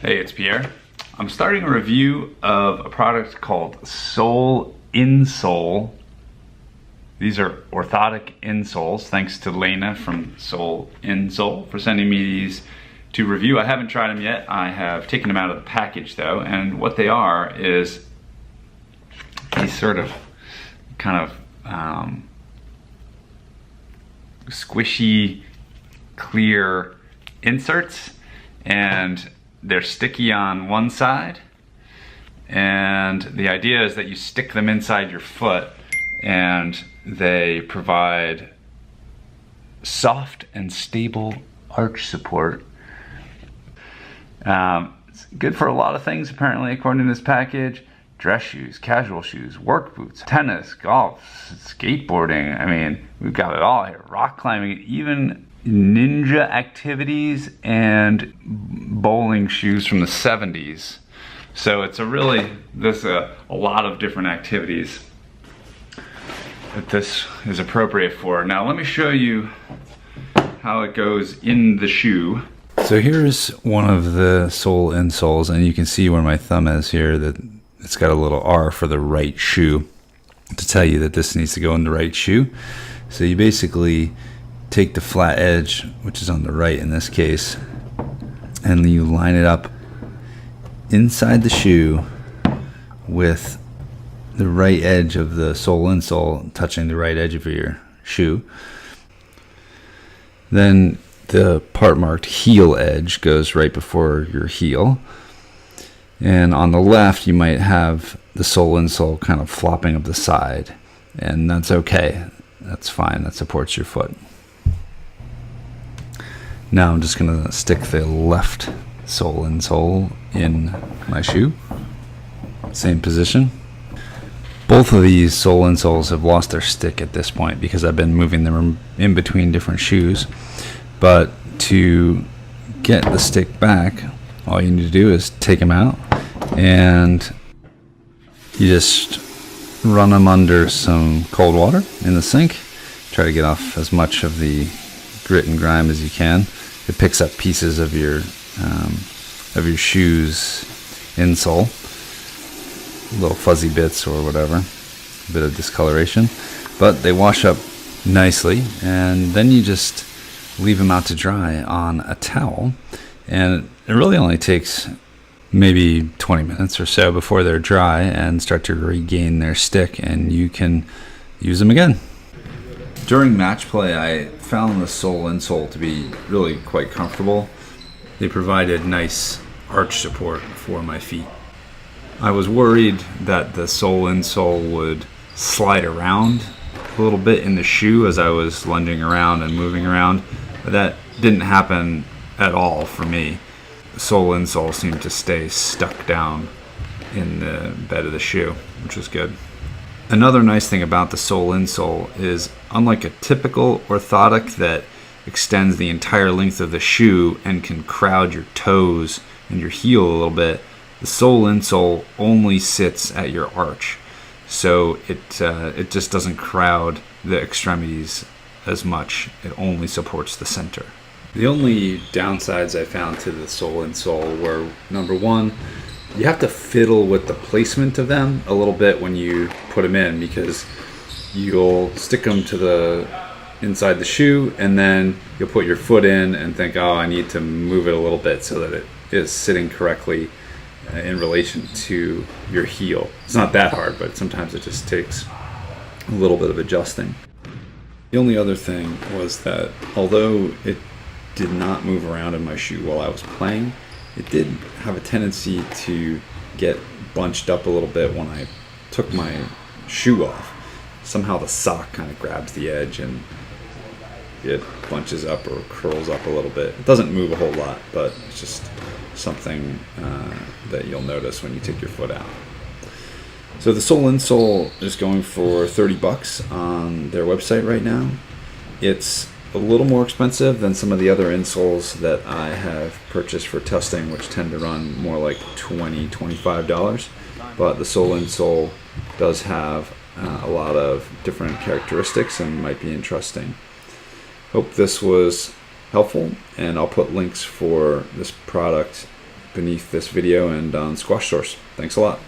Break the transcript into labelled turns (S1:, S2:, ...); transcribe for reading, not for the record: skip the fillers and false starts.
S1: Hey, it's Pierre. I'm starting a review of a product called Insole. These are orthotic insoles. Thanks to Lena from Insole for sending me these to review. I haven't tried them yet. I have taken them out of the package though, and what they are is these sort of kind of squishy, clear inserts, and they're sticky on one side, and the idea is that you stick them inside your foot and they provide soft and stable arch support. It's good for a lot of things apparently according to this package. Dress shoes, casual shoes, work boots, tennis, golf, skateboarding. I mean, we've got it all here. Rock climbing, even ninja activities and bowling shoes from the 70s. So it's there's a lot of different activities that this is appropriate for. Now let me show you how it goes in the shoe. So here's one of the sole insoles, and you can see where my thumb is here that it's got a little R for the right shoe to tell you that this needs to go in the right shoe. So you basically take the flat edge, which is on the right in this case, and you line it up inside the shoe with the right edge of the sole insole touching the right edge of your shoe. Then the part marked heel edge goes right before your heel, and on the left you might have the sole insole kind of flopping up the side, and that's okay. That's fine. That supports your foot. Now I'm just going to stick the left sole insole in my shoe. Same position. Both of these sole insoles have lost their stick at this point because I've been moving them in between different shoes. But to get the stick back, all you need to do is take them out and you just run them under some cold water in the sink. Try to get off as much of the grit and grime as you can. It picks up pieces of your shoes insole, little fuzzy bits or whatever, a bit of discoloration, but they wash up nicely, and then you just leave them out to dry on a towel, and it really only takes maybe 20 minutes or so before they're dry and start to regain their stick, and you can use them again. During match play, I found the sole insole to be really quite comfortable. They provided nice arch support for my feet. I was worried that the sole insole would slide around a little bit in the shoe as I was lunging around and moving around, but that didn't happen at all for me. The sole insole seemed to stay stuck down in the bed of the shoe, which was good. Another nice thing about the sole insole is, unlike a typical orthotic that extends the entire length of the shoe and can crowd your toes and your heel a little bit, the sole insole only sits at your arch. So it just doesn't crowd the extremities as much. It only supports the center. The only downsides I found to the sole insole were, number one, you have to fiddle with the placement of them a little bit when you put them in, because you'll stick them to the inside the shoe and then you'll put your foot in and think, oh, I need to move it a little bit so that it is sitting correctly in relation to your heel. It's not that hard, but sometimes it just takes a little bit of adjusting. The only other thing was that although it did not move around in my shoe while I was playing, it did have a tendency to get bunched up a little bit when I took my shoe off. Somehow the sock kind of grabs the edge and it bunches up or curls up a little bit. It doesn't move a whole lot, but it's just something that you'll notice when you take your foot out. So the sole insole is going for $30 on their website right now. It's a little more expensive than some of the other insoles that I have purchased for testing, which tend to run more like $20, $25. But the sole insole does have a lot of different characteristics and might be interesting. Hope this was helpful, and I'll put links for this product beneath this video and on Squash Source. Thanks a lot.